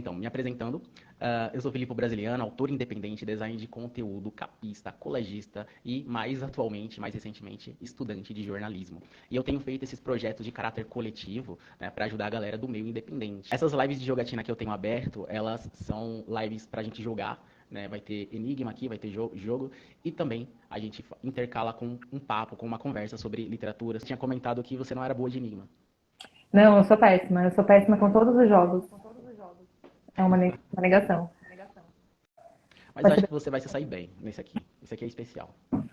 Então, me apresentando, eu sou Filipe Brasiliano, autor independente, design de conteúdo, capista, colagista e, mais atualmente, mais recentemente, estudante de jornalismo. E eu tenho feito esses projetos de caráter coletivo, né, para ajudar a galera do meio independente. Essas lives de jogatina que eu tenho aberto, elas são lives pra gente jogar, né? Vai ter enigma aqui, vai ter jogo, e também a gente intercala com um papo, com uma conversa sobre literatura. Você tinha comentado que você não era boa de enigma. Não, eu sou péssima. Eu sou péssima com todos os jogos. É uma negação. Mas eu Mas acho que você vai se sair bem nesse aqui. Esse aqui é especial.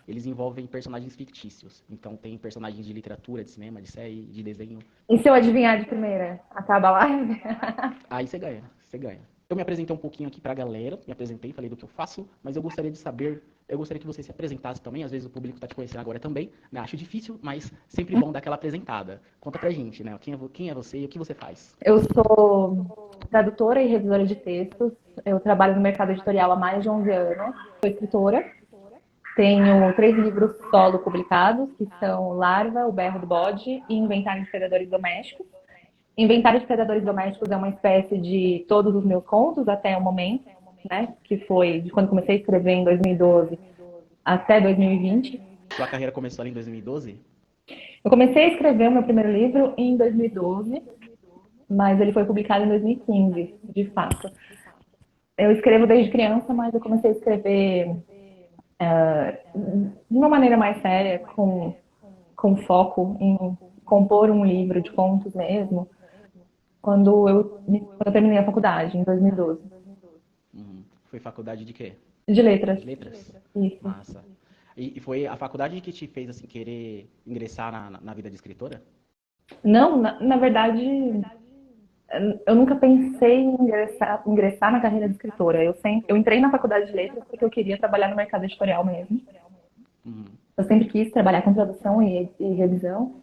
Eles envolvem personagens fictícios. Então tem personagens de literatura, de cinema, de série, de desenho. e se eu adivinhar de primeira? Acaba a live? Aí você ganha, você ganha. Eu me apresentei um pouquinho aqui pra galera, me apresentei, falei do que eu faço, mas eu gostaria de saber, eu gostaria que você se apresentasse também, às vezes o público tá te conhecendo agora também, né? Acho difícil, mas sempre bom dar aquela apresentada. Conta pra gente, né? Quem é você e o que você faz? Eu sou tradutora e revisora de textos. Eu trabalho no mercado editorial há mais de 11 anos. Sou escritora. Tenho 3 livros solo publicados, que são Larva, O Berro do Bode e Inventário de Predadores Domésticos. Inventário de Predadores Domésticos é uma espécie de todos os meus contos até o momento, né? Que foi de quando comecei a escrever em 2012 até 2020. Sua carreira começou ali em 2012? Eu comecei a escrever o meu primeiro livro em 2012, mas ele foi publicado em 2015, de fato. Eu escrevo desde criança, mas eu comecei a escrever de uma maneira mais séria, com foco em compor um livro de contos mesmo, quando eu terminei a faculdade, em 2012. Foi faculdade de quê? De letras, De letras? isso. Massa. E foi a faculdade que te fez, assim, querer ingressar na vida de escritora? Não, na verdade, eu nunca pensei em ingressar na carreira de escritora. Eu entrei na faculdade de letras porque eu queria trabalhar no mercado editorial mesmo. Uhum. Eu sempre quis trabalhar com tradução e revisão.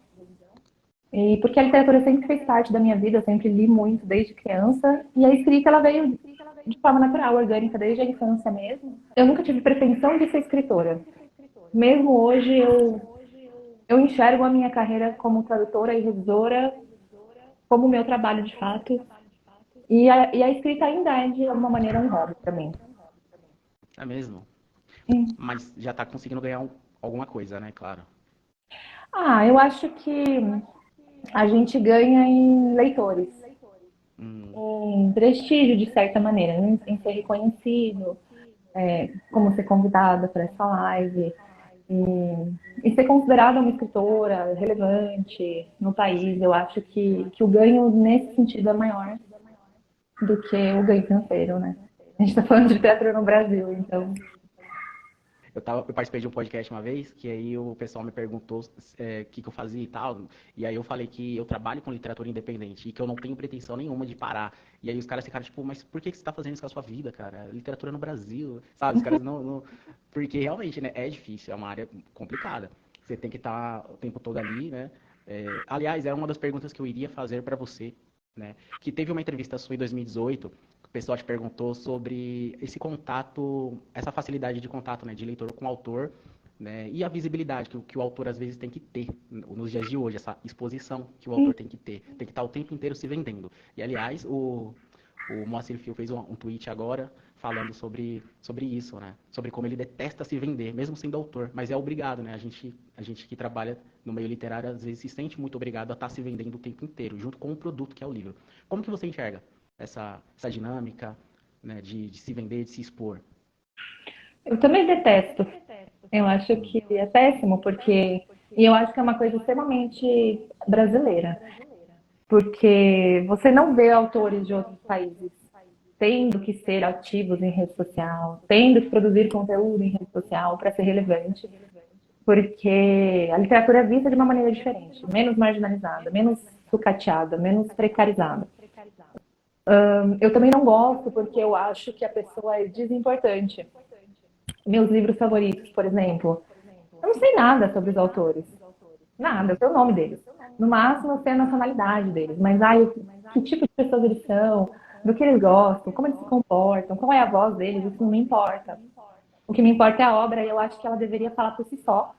E porque a literatura sempre fez parte da minha vida, eu sempre li muito desde criança. E a escrita, ela veio de forma natural, orgânica, desde a infância mesmo. Eu nunca tive pretensão de ser escritora. Mesmo hoje, eu enxergo a minha carreira como tradutora e revisora como meu trabalho de fato. E a escrita ainda é, de alguma maneira, um hobby para mim. É mesmo? Hum. Mas já tá conseguindo ganhar alguma coisa, né? Claro. Eu acho que a gente ganha em leitores, Hum, em prestígio, de certa maneira, em ser reconhecido, como ser convidada para essa live, e ser considerada uma escritora relevante no país. Eu acho que o ganho nesse sentido é maior do que o ganho financeiro, né? A gente está falando de literatura no Brasil, então. eu participei de um podcast uma vez, que aí o pessoal me perguntou o que eu fazia e tal, e aí eu falei que eu trabalho com literatura independente e que eu não tenho pretensão nenhuma de parar. E aí os caras ficaram tipo, mas por que você tá fazendo isso com a sua vida, cara? Literatura no Brasil, sabe? Os caras não. Porque realmente, né, é difícil, é uma área complicada. Você tem que estar o tempo todo ali, né? Aliás, era uma das perguntas que eu iria fazer para você, né? Que teve uma entrevista sua em 2018, o pessoal te perguntou sobre esse contato, essa facilidade de contato, né, de leitor com o autor, né, e a visibilidade que o autor às vezes tem que ter nos dias de hoje, essa exposição que o autor tem que ter, tem que estar o tempo inteiro se vendendo. E aliás, o Moacir Fio fez um tweet agora falando sobre isso, né? Sobre como ele detesta se vender, mesmo sendo autor, mas é obrigado, né? A gente que trabalha no meio literário às vezes se sente muito obrigado a estar se vendendo o tempo inteiro, junto com o produto que é o livro. Como que você enxerga essa dinâmica, né, de se vender, de se expor? Eu também detesto. Eu acho Hum. que é péssimo, porque. E eu acho que é uma coisa extremamente brasileira. Porque você não vê autores de outros países tendo que ser ativos em rede social, tendo que produzir conteúdo em rede social para ser relevante, porque a literatura é vista de uma maneira diferente, menos marginalizada, menos sucateada, menos precarizada. Eu também não gosto porque eu acho que a pessoa é desimportante. Meus livros favoritos, por exemplo, eu não sei nada sobre os autores. Nada, eu sei o nome deles. No máximo, eu sei a nacionalidade deles. Mas, que tipo de pessoas eles são, do que eles gostam, como eles se comportam, qual é a voz deles, isso não me importa. O que me importa é a obra e eu acho que ela deveria falar por si só,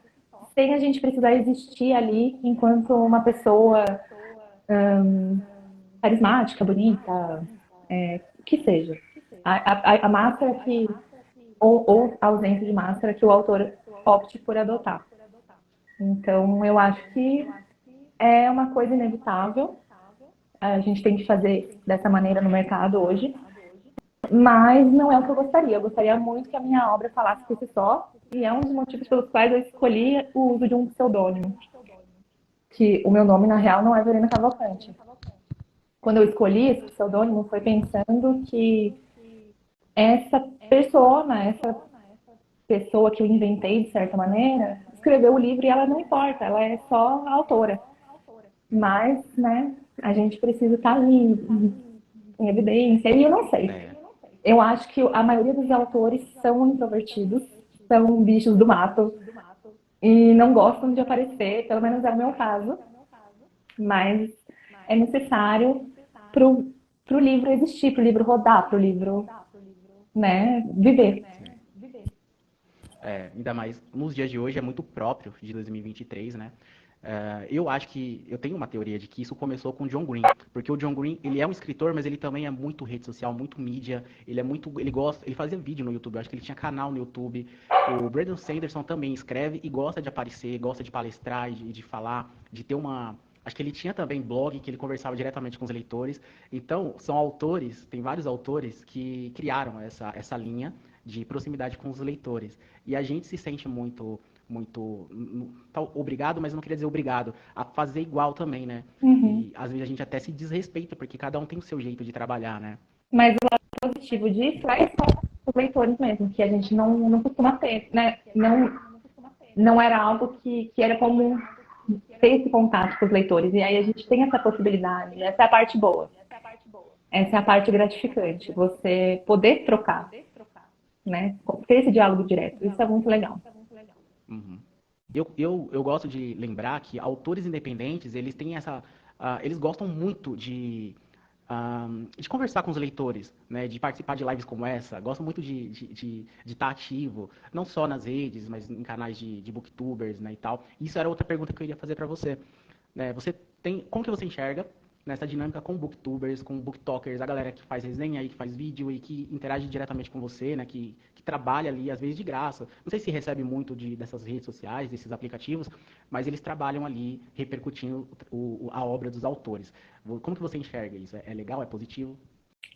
sem a gente precisar existir ali enquanto uma pessoa carismática, bonita, que seja. A máscara que, ou a ausência de máscara que o autor opte por adotar. Então, eu acho que é uma coisa inevitável. A gente tem que fazer dessa maneira no mercado hoje. Mas não é o que eu gostaria. Eu gostaria muito que a minha obra falasse por si só. E é um dos motivos pelos quais eu escolhi o uso de um pseudônimo. Que o meu nome, na real, não é Verena Cavalcante. Quando eu escolhi esse pseudônimo, foi pensando que essa essa pessoa que eu inventei, de certa maneira, escreveu o livro e ela não importa, ela é só a autora. Mas, né, a gente precisa estar ali em evidência. E eu não sei. Eu acho que a maioria dos autores são introvertidos, são bichos do mato e não gostam de aparecer, pelo menos é o meu caso. Mas é necessário para o livro existir, para o livro rodar, para o livro, né, viver. Ainda mais nos dias de hoje é muito próprio de 2023, né? Eu acho que eu tenho uma teoria de que isso começou com o John Green, porque o John Green ele é um escritor, mas ele também é muito rede social, muito mídia. Ele fazia vídeo no YouTube. Eu acho que ele tinha canal no YouTube. O Brandon Sanderson também escreve e gosta de aparecer, gosta de palestrar, de falar, de ter uma. Acho que ele tinha também blog que ele conversava diretamente com os leitores. Então, são autores, tem vários autores que criaram essa linha de proximidade com os leitores. E a gente se sente muito obrigado, mas eu não queria dizer obrigado, a fazer igual também, né? E às vezes a gente até se desrespeita, porque cada um tem o seu jeito de trabalhar, né? Mas o lado positivo disso é só os leitores mesmo, que a gente não costuma ter, né? Não era algo que era comum ter esse contato com os leitores. E aí a gente tem essa possibilidade. Essa é a parte boa. Essa é a parte gratificante. Você poder trocar, né? Ter esse diálogo direto. Isso é muito legal. Uhum. Eu gosto de lembrar que autores independentes, eles têm eles gostam muito de conversar com os leitores, né, de participar de lives como essa, gostam muito de estar ativo, não só nas redes, mas em canais de booktubers, né, e tal. Isso era outra pergunta que eu iria fazer para você. Né, como que você enxerga nessa dinâmica com booktubers, com booktokers, a galera que faz resenha e que faz vídeo e que interage diretamente com você, né, que trabalha ali, às vezes de graça. Não sei se recebe muito dessas redes sociais, desses aplicativos, mas eles trabalham ali repercutindo a obra dos autores. Como que você enxerga isso? É legal? É positivo?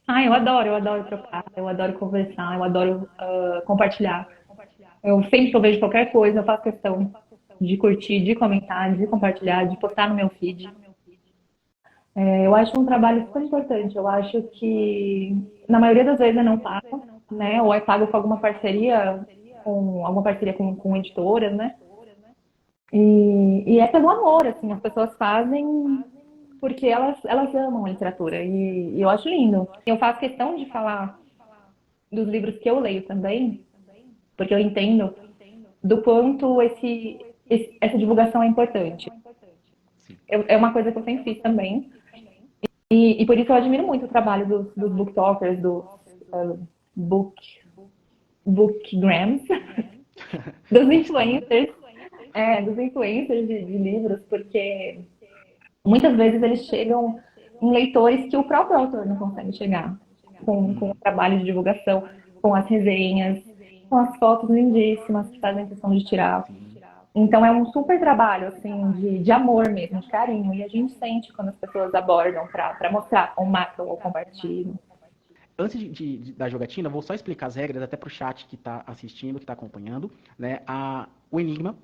Eu adoro trocar, eu adoro conversar, eu adoro compartilhar. Eu sempre que eu vejo qualquer coisa, eu faço questão de curtir, de comentar, de compartilhar, de postar no meu feed. Eu acho um trabalho super importante. Eu acho que, na maioria das vezes, eu não pago, né? Ou é pago com alguma parceria com editoras, né? E é pelo amor, assim, as pessoas fazem porque elas amam a literatura. E eu acho lindo. Eu faço questão de falar dos livros que eu leio também, porque eu entendo do quanto essa divulgação é importante. Sim. É uma coisa que eu sempre fiz também. E por isso eu admiro muito o trabalho dos booktokers, dos uh, book, bookgrams, dos Bookstagram. influencers, dos influencers de livros, porque muitas vezes eles chegam em leitores que o próprio autor não consegue chegar, com o trabalho de divulgação, com as resenhas, com as fotos lindíssimas que fazem questão de tirar. Sim. Então é um super trabalho, assim, de amor mesmo, de carinho. E a gente sente quando as pessoas abordam para mostrar ou marcam ou compartilham. Antes da jogatina, vou só explicar as regras até para o chat que está assistindo, que está acompanhando. Né? O Enigma,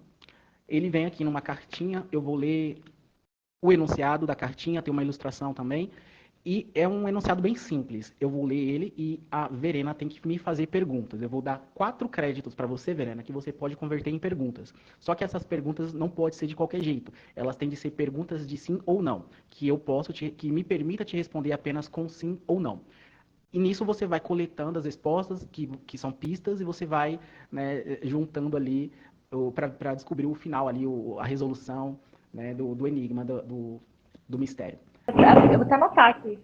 ele vem aqui numa cartinha, eu vou ler o enunciado da cartinha, tem uma ilustração também. E é um enunciado bem simples. Eu vou ler ele e a Verena tem que me fazer perguntas. Eu vou dar 4 créditos para você, Verena, que você pode converter em perguntas. Só que essas perguntas não podem ser de qualquer jeito. Elas têm de ser perguntas de sim ou não, que me permita te responder apenas com sim ou não. E nisso você vai coletando as respostas, que são pistas, e você vai, né, juntando ali para descobrir o final ali, a resolução, né, do enigma, do mistério. Eu vou até anotar aqui,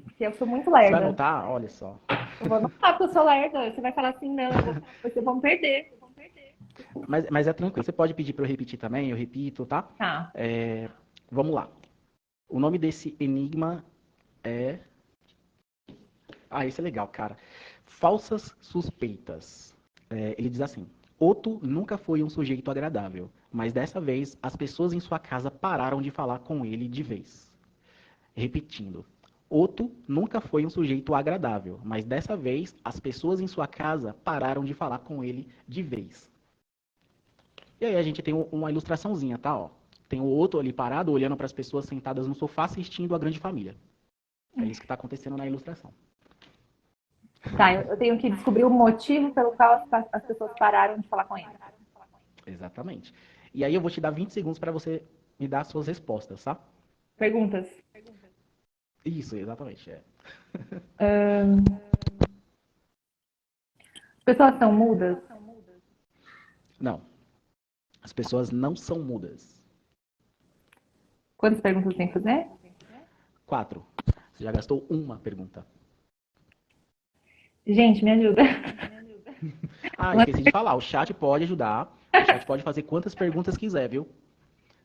porque eu sou muito Você vai lerda. anotar? Olha só. Eu vou anotar porque eu sou lerda. Você vai falar assim, não, vocês vão perder. Mas é tranquilo. Você pode pedir para eu repetir também, eu repito, tá? Tá. Vamos lá. O nome desse enigma é Ah, esse é legal, cara. Falsas suspeitas. Ele diz assim: Otto nunca foi um sujeito agradável, mas dessa vez as pessoas em sua casa pararam de falar com ele de vez. Repetindo: Otto nunca foi um sujeito agradável, mas dessa vez as pessoas em sua casa pararam de falar com ele de vez. E aí a gente tem uma ilustraçãozinha, tá? Ó. Tem o Otto ali parado, olhando para as pessoas sentadas no sofá assistindo a grande família. É isso que está acontecendo na ilustração. Tá, eu tenho que descobrir o motivo pelo qual as pessoas pararam de falar com ele. Exatamente. E aí eu vou te dar 20 segundos para você me dar as suas respostas, tá? Perguntas. Isso, exatamente. As pessoas são mudas? Não, as pessoas não são mudas. Quantas perguntas tem que fazer? 4. Você já gastou uma pergunta. Gente, me ajuda. Ah, esqueci de falar, o chat pode ajudar. O chat pode fazer quantas perguntas quiser, viu?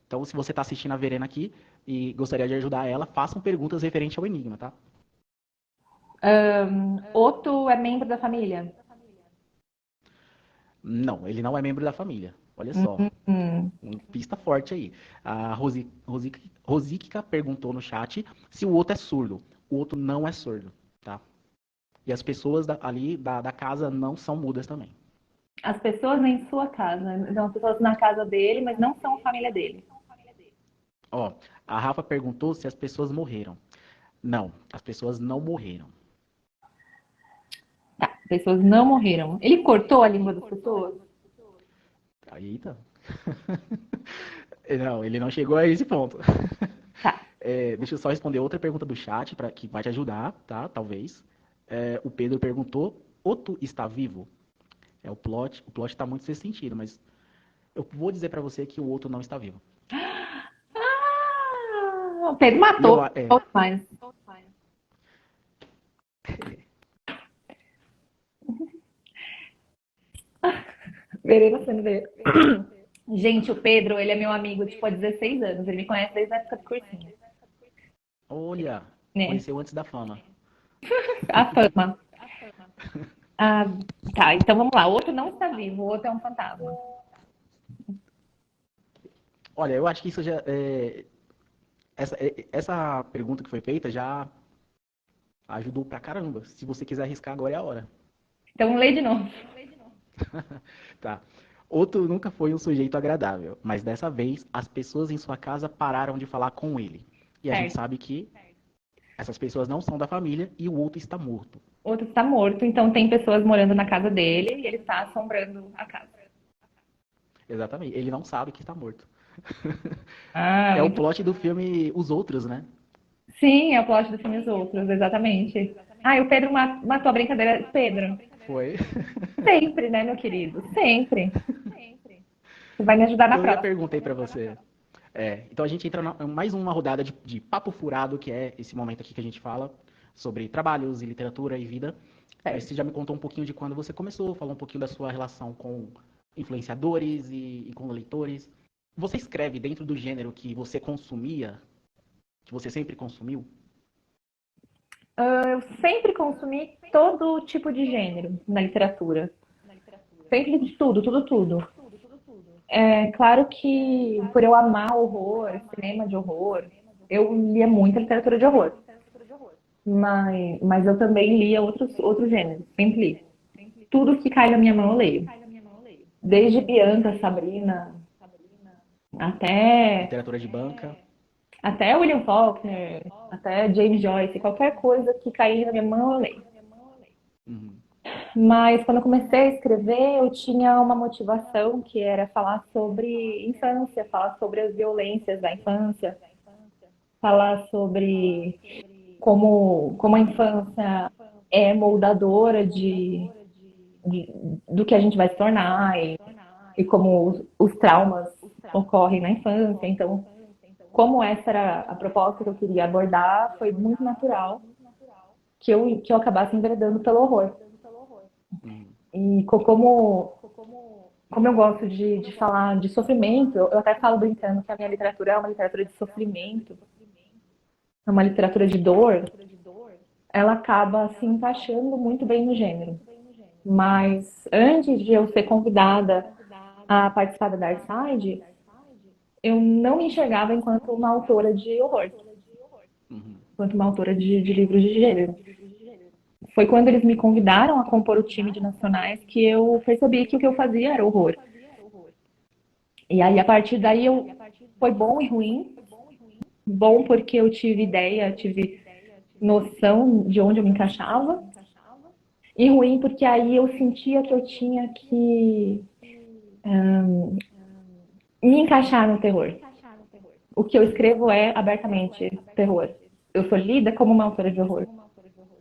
Então, se você está assistindo a Verena aqui e gostaria de ajudar ela, façam perguntas referentes ao enigma, tá? Otto é membro da família? Não, ele não é membro da família. Olha só, Hum. uma pista forte aí. A Rosíquica perguntou no chat se o Otto é surdo. O Otto não é surdo, tá? E as pessoas ali da casa não são mudas também. As pessoas em sua casa. Então, as pessoas na casa dele, mas não são família dele. Ó, a Rafa perguntou se as pessoas morreram. Não, as pessoas não morreram. Tá, as pessoas não morreram. Ele cortou a língua das pessoas? Eita. Não, ele não chegou a esse ponto. Tá. Deixa eu só responder outra pergunta do chat que vai te ajudar, tá? Talvez. O Pedro perguntou: Otto está vivo? O plot tá muito sem sentido, mas eu vou dizer pra você que o Otto não está vivo. Ah, o Pedro E eu, matou. Mas verei você no ver. Gente, o Pedro, ele é meu amigo, tipo, há 16 anos. Ele me conhece desde a época do cursinho. olha, Né? conheceu antes da fama. A fama. Ah, tá, então vamos lá. O outro não está vivo, o outro é um fantasma. Olha, eu acho que isso já. Essa pergunta que foi feita já ajudou pra caramba. Se você quiser arriscar, agora é a hora. Então lê de novo. Tá. Otto nunca foi um sujeito agradável, mas dessa vez as pessoas em sua casa pararam de falar com ele. E a gente Certo. sabe que essas pessoas não são da família e o Otto está morto. O outro está morto, então tem pessoas morando na casa dele e ele está assombrando a casa. Exatamente. Ele não sabe que está morto. Ah, É o muito. plot do filme Os Outros, né? Sim, é o plot do filme Os Outros, exatamente. Ah, e o Pedro matou a brincadeira. Pedro, Foi. sempre, né, meu querido? Sempre. Você vai me ajudar na Eu já próxima. perguntei pra você. Então a gente entra em mais uma rodada de papo furado, que é esse momento aqui que a gente fala sobre trabalhos e literatura e vida. Você Certo. já me contou um pouquinho de quando você começou, falou um pouquinho da sua relação com influenciadores e com leitores. Você escreve dentro do gênero que você consumia, que você sempre consumiu? Eu sempre consumi todo tipo de gênero na literatura. Sempre de tudo, tudo, tudo. É claro que por eu amar horror, cinema de horror, eu lia muita literatura de horror. Mas eu também lia outros gêneros, sempre li. Tudo que cai na minha mão eu leio. Desde Bianca, Sabrina, até, Literatura de banca? até William Faulkner, até James Joyce, qualquer coisa que cair na minha mão eu leio. Uhum. Mas quando eu comecei a escrever, eu tinha uma motivação que era falar sobre infância, falar sobre as violências da infância, falar sobre como a infância é moldadora do que a gente vai se tornar e como os traumas ocorrem na infância. Então, como essa era a proposta que eu queria abordar, foi muito natural que eu acabasse enveredando pelo horror. Uhum. E como eu gosto de falar de sofrimento, eu até falo brincando que a minha literatura é uma literatura de sofrimento, é uma literatura de dor. ela acaba se encaixando muito bem no gênero. Mas antes de eu ser convidada a participar da Dark Side, eu não me enxergava enquanto uma autora de horror, Uhum. enquanto uma autora de livros de gênero. Foi quando eles me convidaram a compor o time de nacionais que eu percebi que o que eu fazia era horror. E aí, a partir daí, foi bom e ruim. Bom porque eu tive ideia, tive noção de onde eu me encaixava. E ruim porque aí eu sentia que eu tinha que me encaixar no terror. O que eu escrevo é abertamente terror. Eu sou lida como uma autora de horror.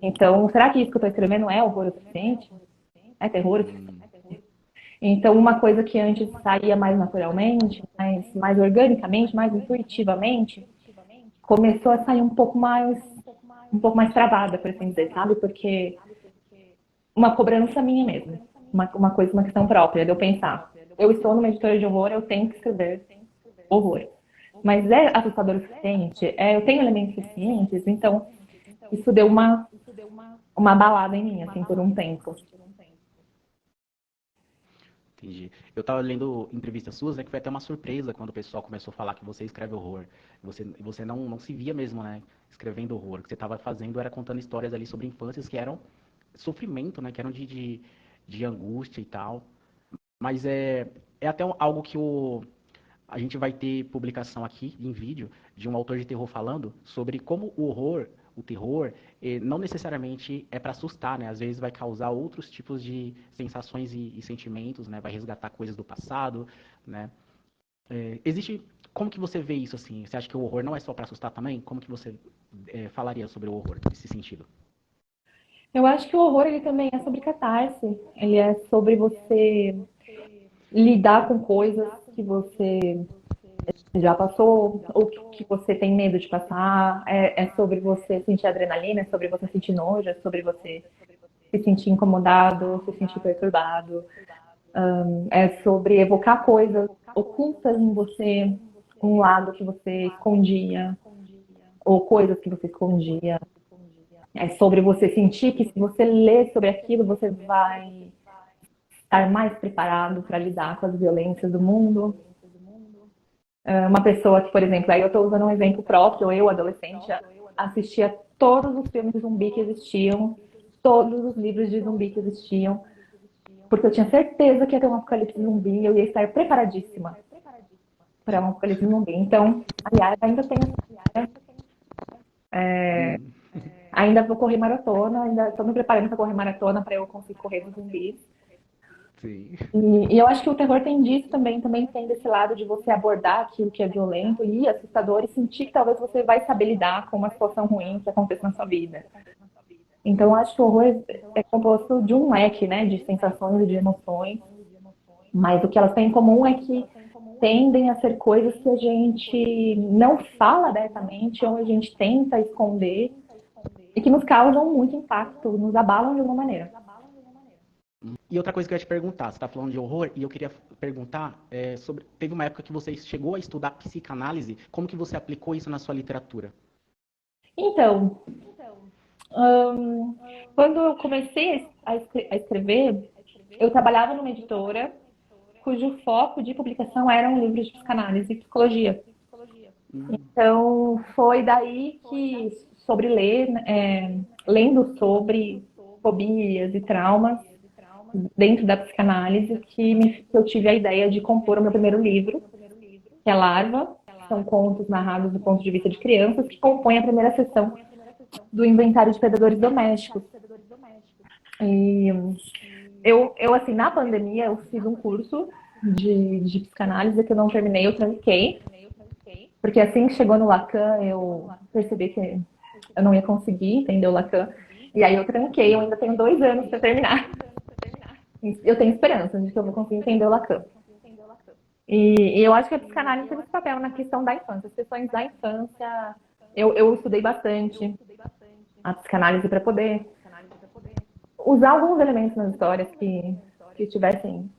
Então, será que isso que eu estou escrevendo é horror o suficiente? É terror o suficiente? Hum, Então, uma coisa que antes saía mais naturalmente, mais organicamente, mais intuitivamente, começou a sair um pouco mais travada, por assim dizer, sabe? Porque uma cobrança minha mesmo, uma coisa, uma questão própria, de eu pensar, eu estou numa editora de horror, eu tenho que escrever horror. Mas é assustador o suficiente? Eu tenho elementos suficientes? Então, isso deu uma balada em mim, assim, por um tempo. entendi. Eu tava lendo entrevistas suas, né, que foi até uma surpresa quando o pessoal começou a falar que você escreve horror. Você não se via mesmo, né, escrevendo horror. O que você estava fazendo era contando histórias ali sobre infâncias que eram sofrimento, né, que eram de angústia e tal. Mas é até algo que a gente vai ter publicação aqui em vídeo de um autor de terror falando sobre como o horror, o terror, não necessariamente é para assustar, né? Às vezes vai causar outros tipos de sensações e sentimentos, né? Vai resgatar coisas do passado, né? Existe como que você vê isso assim? Você acha que o horror não é só para assustar também? Como que você falaria sobre o horror nesse sentido? Eu acho que o horror, ele também é sobre catarse. Ele é sobre você lidar com coisas que você já passou ou que você tem medo de passar. É sobre você sentir adrenalina, é sobre você sentir nojo, é sobre você se sentir incomodado, se sentir perturbado. É sobre evocar coisas ocultas em você, um lado que você escondia, ou coisas que você escondia. É sobre você sentir que se você ler sobre aquilo, você vai estar mais preparado para lidar com as violências do mundo. Uma pessoa que, por exemplo, aí eu estou usando um exemplo próprio, eu, adolescente, assistia todos os filmes de zumbi que existiam, todos os livros de zumbi que existiam, porque eu tinha certeza que ia ter um apocalipse zumbi e eu ia estar preparadíssima para um apocalipse zumbi. Então, aliás, ainda tenho, Uhum. ainda vou correr maratona, ainda estou me preparando para correr maratona para eu conseguir correr dos zumbis. Sim. E eu acho que o terror tem disso também, também tem desse lado de você abordar aquilo que é violento e assustador e sentir que talvez você vai saber lidar com uma situação ruim que acontece na sua vida. Então, eu acho que o horror é composto de um leque, né, de sensações e de emoções, mas o que elas têm em comum é que tendem a ser coisas que a gente não fala abertamente ou a gente tenta esconder e que nos causam muito impacto, nos abalam de alguma maneira. E outra coisa que eu ia te perguntar, você está falando de horror, e eu queria perguntar sobre. Teve uma época que você chegou a estudar psicanálise, como que você aplicou isso na sua literatura? Então, quando eu comecei a escrever, eu trabalhava numa editora cujo foco de publicação eram livros de psicanálise e psicologia. Hum, Então, foi daí que, sobre ler, lendo sobre fobias e traumas dentro da psicanálise, que eu tive a ideia de compor o meu primeiro livro, que é Larva, que são contos narrados do ponto de vista de crianças, que compõem a primeira seção do Inventário de Predadores Domésticos. E eu assim, na pandemia, eu fiz um curso de psicanálise que eu não terminei, eu tranquei, porque assim que chegou no Lacan, eu percebi que eu não ia conseguir entender o Lacan, e aí eu tranquei, eu ainda tenho 2 anos para terminar. Eu tenho esperança de que eu vou conseguir entender o Lacan. E eu acho que a psicanálise tem esse papel na questão da infância. As questões da infância, eu estudei bastante a psicanálise para poder usar alguns elementos nas histórias que tivessem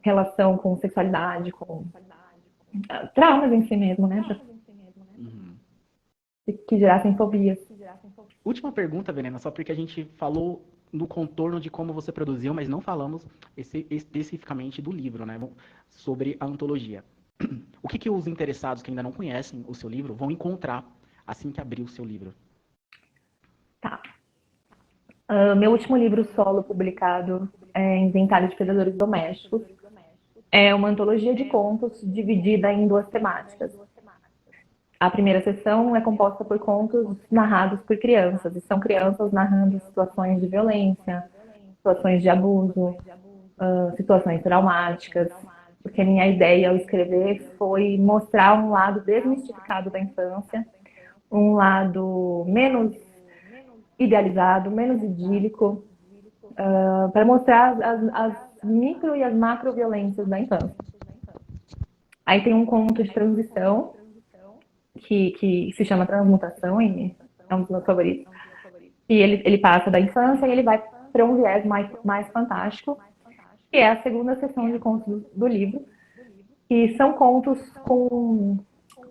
relação com sexualidade, com traumas em si mesmo, né? uhum. Que gerassem fobias. Última pergunta, Venena, só porque a gente falou no contorno de como você produziu, mas não falamos especificamente do livro, né? Sobre a antologia. O que os interessados que ainda não conhecem o seu livro vão encontrar assim que abrir o seu livro? Tá. Meu último livro solo publicado é Inventário de Predadores Domésticos. É uma antologia de contos dividida em duas temáticas. A primeira sessão é composta por contos narrados por crianças, e são crianças narrando situações de violência, situações de abuso, situações traumáticas, porque minha ideia ao escrever foi mostrar um lado desmistificado da infância, um lado menos idealizado, menos idílico, para mostrar as micro e as macro violências da infância. Aí tem um conto de transição, que se chama Transmutação, e é um dos meus favoritos. E ele passa da infância e ele vai para um viés mais fantástico, que é a segunda sessão de contos do livro. E são contos com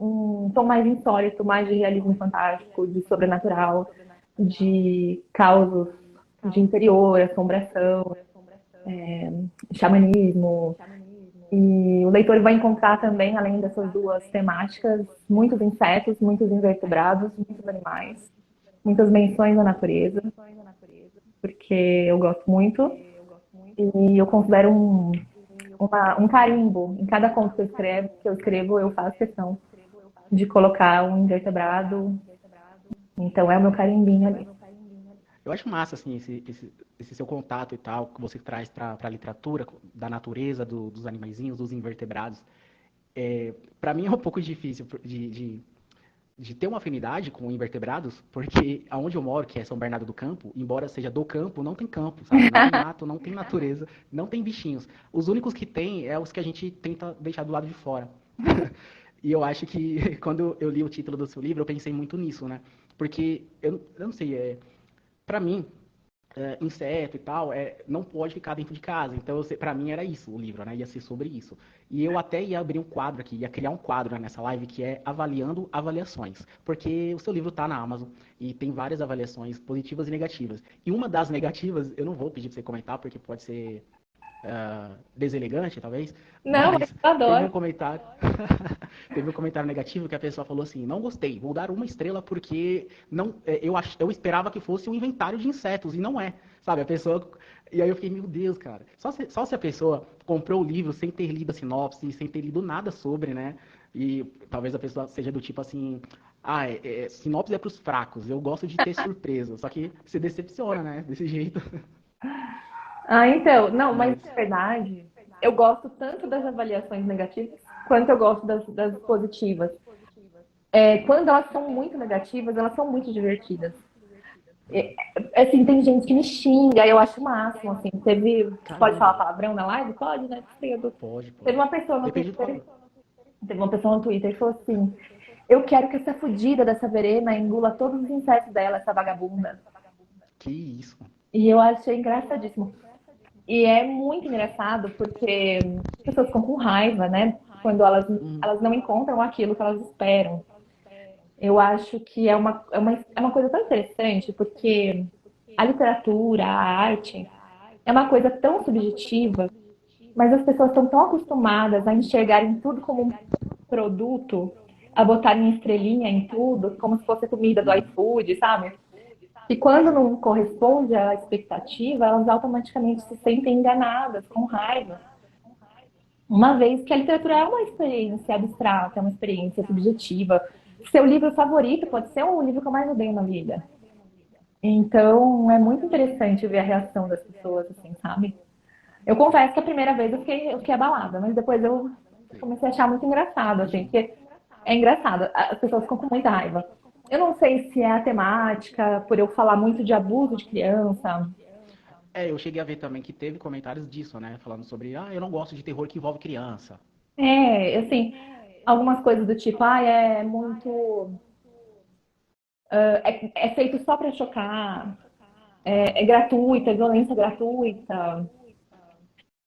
um tom mais insólito, mais de realismo fantástico, de sobrenatural, de causos de interior, assombração, xamanismo. E o leitor vai encontrar também, além dessas duas temáticas, muitos insetos, muitos invertebrados, muitos animais, muitas menções à natureza, porque eu gosto muito. E eu considero um carimbo em cada conto que eu escrevo, eu faço questão de colocar um invertebrado. Então é o meu carimbinho ali. Eu acho massa, assim, esse seu contato e tal, que você traz para a literatura, da natureza, dos animaizinhos, dos invertebrados. Para mim é um pouco difícil de ter uma afinidade com invertebrados, porque aonde eu moro, que é São Bernardo do Campo, embora seja do campo, não tem campo, sabe? Não tem mato, não tem natureza, não tem bichinhos. Os únicos que tem é os que a gente tenta deixar do lado de fora. E eu acho que quando eu li o título do seu livro, eu pensei muito nisso, né? Porque eu não sei, para mim, inseto e tal, não pode ficar dentro de casa. Então, para mim era isso, o livro, né? Ia ser sobre isso. E eu até ia abrir um quadro aqui, ia criar um quadro, né, nessa live que é avaliando avaliações. Porque o seu livro tá na Amazon e tem várias avaliações positivas e negativas. E uma das negativas, eu não vou pedir para você comentar, porque pode ser deselegante, talvez, Não, mas eu teve um adoro. comentário teve um comentário negativo que a pessoa falou assim: não gostei, vou dar uma estrela porque não, eu esperava que fosse um inventário de insetos e não é, sabe? A pessoa. E aí eu fiquei, meu Deus, cara, só se a pessoa comprou o livro sem ter lido a sinopse, sem ter lido nada sobre, né? E talvez a pessoa seja do tipo assim: sinopse é pros fracos, eu gosto de ter surpresa, só que se decepciona, né? Desse jeito. Então, não, mas Mas. na verdade, eu gosto tanto das avaliações negativas quanto eu gosto das positivas. Quando elas são muito negativas, elas são muito divertidas. É, assim, tem gente que me xinga, eu acho o máximo, assim. Pode falar Caramba, palavrão na live? Pode, né? Cedo. pode, Teve pode. uma pessoa no Depende do Twitter, valor. teve uma pessoa no Twitter que falou assim: eu quero que essa fudida dessa Verena engula todos os insetos dela, essa vagabunda. Que isso. E eu achei engraçadíssimo. E é muito engraçado porque as pessoas ficam com raiva, né? Quando Hum, elas não encontram aquilo que elas esperam. Eu acho que é uma coisa tão interessante, porque a literatura, a arte, é uma coisa tão subjetiva, mas as pessoas estão tão acostumadas a enxergarem tudo como um produto, a botarem estrelinha em tudo, como se fosse comida do uhum. iFood, sabe? E quando não corresponde à expectativa, elas automaticamente se sentem enganadas, com raiva. Uma vez que a literatura é uma experiência abstrata, é uma experiência subjetiva. Seu livro favorito pode ser o livro que eu mais odeio na vida. Então, é muito interessante ver a reação das pessoas, assim, sabe? Eu confesso que a primeira vez eu fiquei abalada, mas depois eu Sei. comecei a achar muito engraçado, assim, Imagino. porque é engraçado, as pessoas ficam com muita raiva. Eu não sei se é a temática, por eu falar muito de abuso de criança. Eu cheguei a ver também que teve comentários disso, né? Falando sobre, eu não gosto de terror que envolve criança. Assim, algumas coisas do tipo, é muito. É feito só para chocar, é gratuita, é violência gratuita.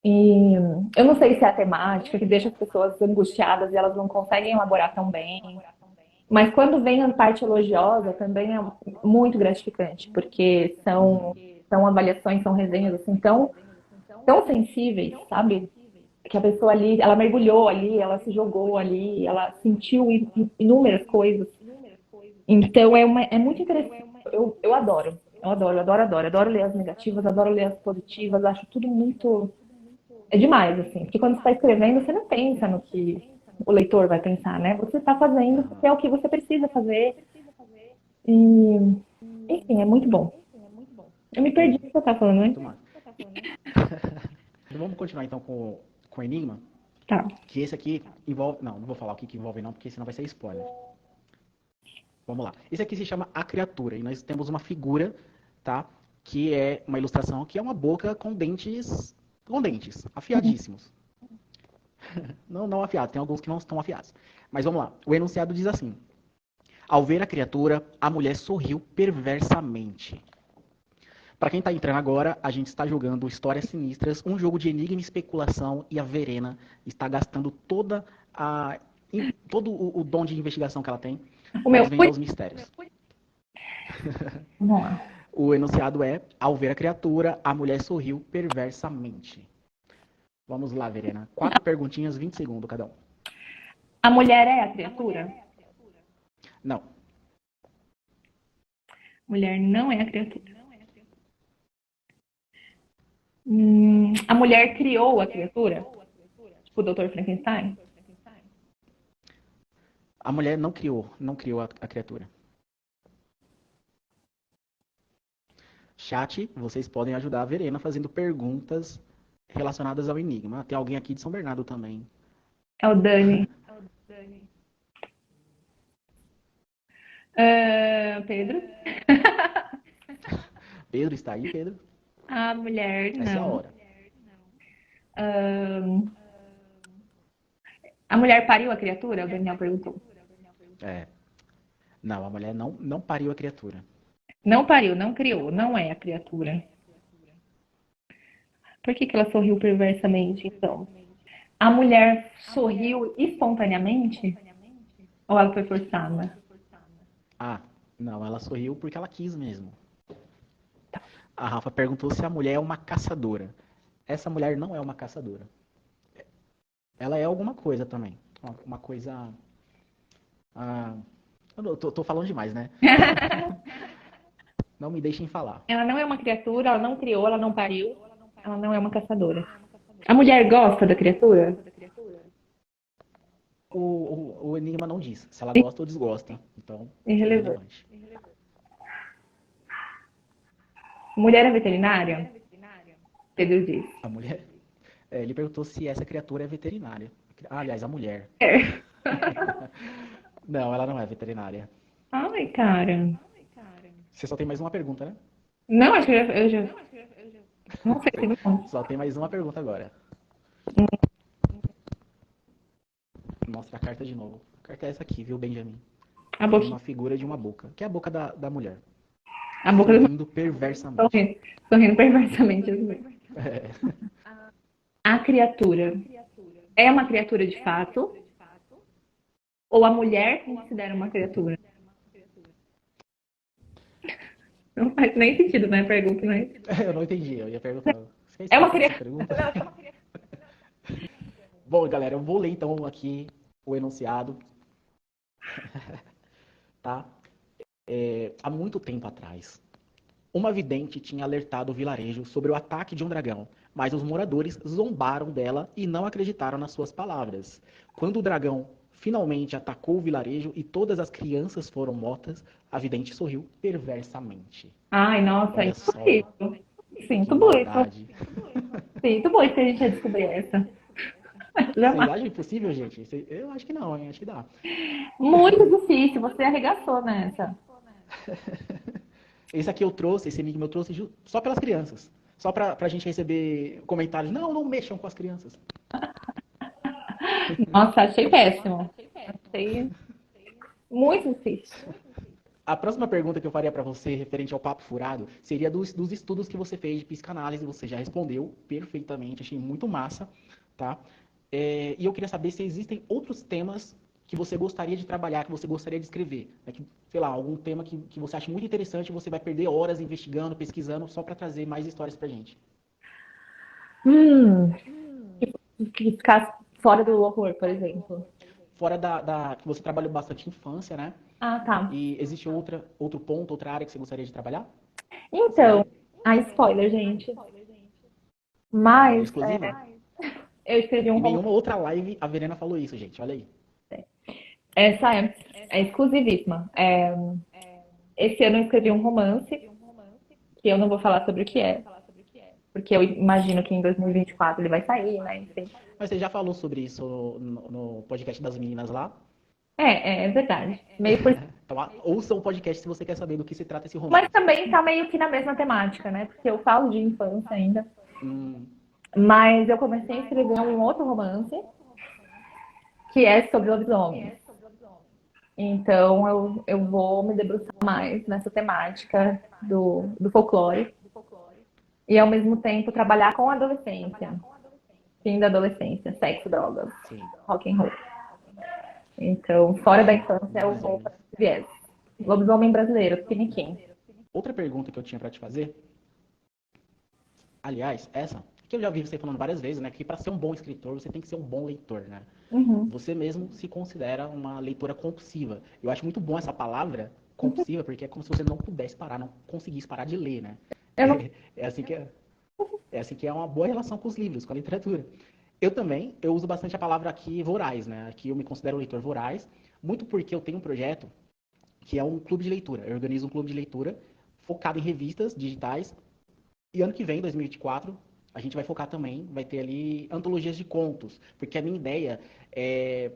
E eu não sei se é a temática que deixa as pessoas angustiadas e elas não conseguem elaborar tão bem. Mas quando vem a parte elogiosa, também é muito gratificante, porque Uhum. são avaliações, são resenhas assim, tão sensíveis, sabe? Que a pessoa ali, ela mergulhou ali, ela se jogou ali, ela sentiu inúmeras coisas. Então é muito interessante. Eu adoro. Eu adoro ler as negativas, adoro ler as positivas, acho tudo muito. É demais, assim. Porque quando você está escrevendo, você não pensa no que o leitor vai pensar, né? Você está fazendo porque Aham. é o que você precisa fazer. E, enfim, é muito bom. Eu me perdi Entendi. no que você tá falando, né? Muito massa. Vamos continuar então com o Enigma, Tá. que esse aqui envolve. Não, não vou falar o que, que envolve, não, porque senão vai ser spoiler. Vamos lá. Esse aqui se chama A Criatura, e nós temos uma figura, tá? Que é uma ilustração que é uma boca com dentes afiadíssimos. Não, não afiados, tem alguns que não estão afiados. Mas vamos lá. O enunciado diz assim: ao ver a criatura, a mulher sorriu perversamente. Para quem está entrando agora, a gente está jogando Histórias Sinistras, um jogo de enigma e especulação, e a Verena está gastando todo o dom de investigação que ela tem O para meu. desvendar Ui, os mistérios. vamos lá. O enunciado é: ao ver a criatura, a mulher sorriu perversamente. Vamos lá, Verena. 4 perguntinhas, 20 segundos cada um. A mulher é a criatura? Não, Mulher não é a criatura. A mulher criou a criatura? Tipo o Dr. Frankenstein? a mulher não criou a criatura. Chat, vocês podem ajudar a Verena fazendo perguntas relacionadas ao enigma. Tem alguém aqui de São Bernardo também. É o Dani. Pedro? Pedro está aí, Pedro? A mulher, Essa é a não. hora. A mulher pariu a criatura? O Daniel perguntou. É. Não, a mulher não pariu a criatura. Não pariu, não criou, não é a criatura. Por que que ela sorriu perversamente, então? A mulher sorriu espontaneamente? Ou ela foi forçada? Ah, não, ela sorriu porque ela quis mesmo. A Rafa perguntou se a mulher é uma caçadora. Essa mulher não é uma caçadora. Ela é alguma coisa também. Uma coisa. Ah, eu tô falando demais, né? Não me deixem falar. Ela não é uma criatura, ela não criou, ela não pariu, ela não é uma caçadora. A mulher gosta da criatura? O Enigma não diz se ela gosta ou desgosta. Então, é Irrelevante. irrelevante. Mulher é veterinária? Pedro diz. A mulher. Ele perguntou se essa criatura é veterinária. Ah, aliás, a mulher. É. Não, ela não é veterinária. Ai, cara. Você só tem mais uma pergunta, né? Não, acho que eu já. Não sei se não. Só tem mais uma pergunta agora. Mostra a carta de novo. A carta é essa aqui, viu, Benjamin? A Tem boquinha. uma figura de uma boca, que é a boca da mulher. A boca do. Sorrindo perversamente. Sorrindo, sorrindo perversamente. Assim. É. A criatura é uma criatura de fato? Ou a mulher considera uma criatura? Não faz nem sentido, né? A pergunta, né? Eu não entendi, eu ia perguntar. Você quer É uma explicar essa criatura. pergunta? Bom, galera, eu vou ler então aqui o enunciado, tá? Há muito tempo atrás, uma vidente tinha alertado o vilarejo sobre o ataque de um dragão, mas os moradores zombaram dela e não acreditaram nas suas palavras. Quando o dragão finalmente atacou o vilarejo e todas as crianças foram mortas, a vidente sorriu perversamente. Ai, nossa, Olha só, impossível. que Sinto muito. maldade. Sinto muito que a gente ia descobrir essa. Vocês Jamais. acham impossível, gente? Eu acho que não, hein? Acho que dá. Muito difícil, você arregaçou nessa. Esse aqui eu trouxe, esse enigma eu trouxe só pelas crianças. Só pra gente receber comentários. Não, não mexam com as crianças. Nossa, achei péssimo. Achei muito difícil. A próxima pergunta que eu faria pra você, referente ao papo furado, seria dos estudos que você fez de psicanálise. Você já respondeu perfeitamente, achei muito massa, tá? E eu queria saber se existem outros temas que você gostaria de trabalhar, que você gostaria de escrever? Né? Que, sei lá, algum tema que você acha muito interessante e você vai perder horas investigando, pesquisando, só para trazer mais histórias pra gente. Hum, que ficar fora do horror, por exemplo. Fora que você trabalhou bastante infância, né? Ah, tá. E existe outro ponto, outra área que você gostaria de trabalhar? Então, Escrever? a spoiler, gente. Spoiler Mas exclusiva? eu escrevi um Em romance. nenhuma outra live a Verena falou isso, gente. Olha aí. Essa é exclusivíssima. Esse ano eu escrevi um romance, que eu não vou falar sobre o que é, porque eu imagino que em 2024 ele vai sair, né? Enfim. Mas você já falou sobre isso no podcast das meninas lá? É verdade. Meio por... Então, ouça o podcast se você quer saber do que se trata esse Mas romance. também tá meio que na mesma temática, né? Porque eu falo de infância ainda. Hum, Mas eu comecei a escrever um outro romance que é sobre lobisomens. Então eu vou me debruçar mais nessa temática do folclore e ao mesmo tempo trabalhar com a adolescência, fim da adolescência, sexo, drogas, sim. rock and roll. Então, fora da infância, eu vou Lobisomens. para esse viés. Lobisomem brasileiro, Piniquim. Outra pergunta que eu tinha pra te fazer, aliás, essa, que eu já vi você falando várias vezes, né? Que para ser um bom escritor, você tem que ser um bom leitor, né? Uhum. Você mesmo se considera uma leitora compulsiva. Eu acho muito bom essa palavra, compulsiva, porque é como se você não pudesse parar, não conseguisse parar de ler, né? Eu não. É assim que é assim que é uma boa relação com os livros, com a literatura. Eu também, eu uso bastante a palavra aqui voraz, né? Aqui eu me considero um leitor voraz, muito porque eu tenho um projeto que é um clube de leitura. Eu organizo um clube de leitura focado em revistas digitais. E ano que vem, 2024, a gente vai focar também, vai ter ali antologias de contos, porque a minha ideia é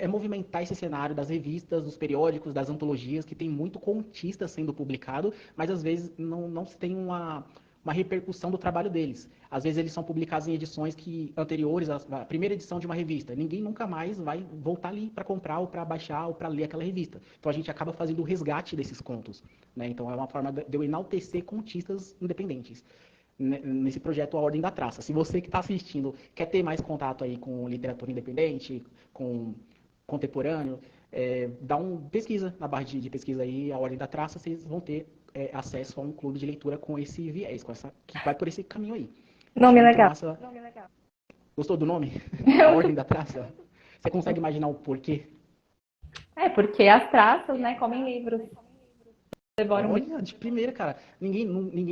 movimentar esse cenário das revistas, dos periódicos, das antologias, que tem muito contista sendo publicado, mas às vezes não se tem uma repercussão do trabalho deles. Às vezes eles são publicados em edições anteriores à primeira edição de uma revista. Ninguém nunca mais vai voltar ali para comprar ou para baixar ou para ler aquela revista. Então a gente acaba fazendo o resgate desses contos. Né? Então é uma forma de eu enaltecer contistas independentes nesse projeto A Ordem da Traça. Se você que está assistindo quer ter mais contato aí com literatura independente, com contemporâneo, dá pesquisa na barra de pesquisa aí, A Ordem da Traça, vocês vão ter acesso a um clube de leitura com esse viés, que vai por esse caminho aí. Acho Nome muito legal. massa. Gostou do nome? A Ordem da Traça? Você consegue imaginar o porquê? É, porque as traças, né, comem livros. Devoram muito. Olha, de primeira, cara. Ninguém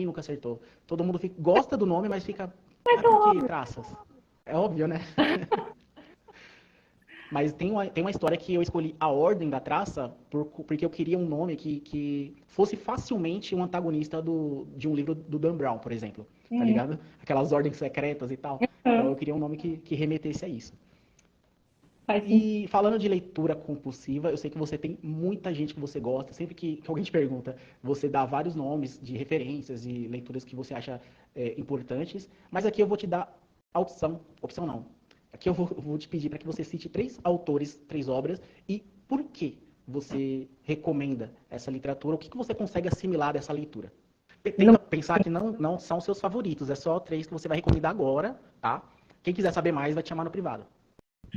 nunca acertou. Todo mundo gosta do nome, mas fica. É Mas tão por que óbvio. traças? É óbvio, né? Mas tem uma história que eu escolhi a ordem da traça porque eu queria um nome que fosse facilmente um antagonista de um livro do Dan Brown, por exemplo. Tá ligado? Aquelas ordens secretas e tal. Então eu queria um nome que remetesse a isso. Faz sentido. E falando de leitura compulsiva, eu sei que você tem muita gente que você gosta. Sempre que alguém te pergunta, você dá vários nomes de referências e leituras que você acha importantes. Mas aqui eu vou te dar a opção não. Aqui eu vou te pedir para que você cite 3 autores, 3 obras e por que você recomenda essa literatura, o que você consegue assimilar dessa leitura. Não- Tenta pensar que não são seus favoritos, é só 3 que você vai recomendar agora, tá? Quem quiser saber mais vai te chamar no privado.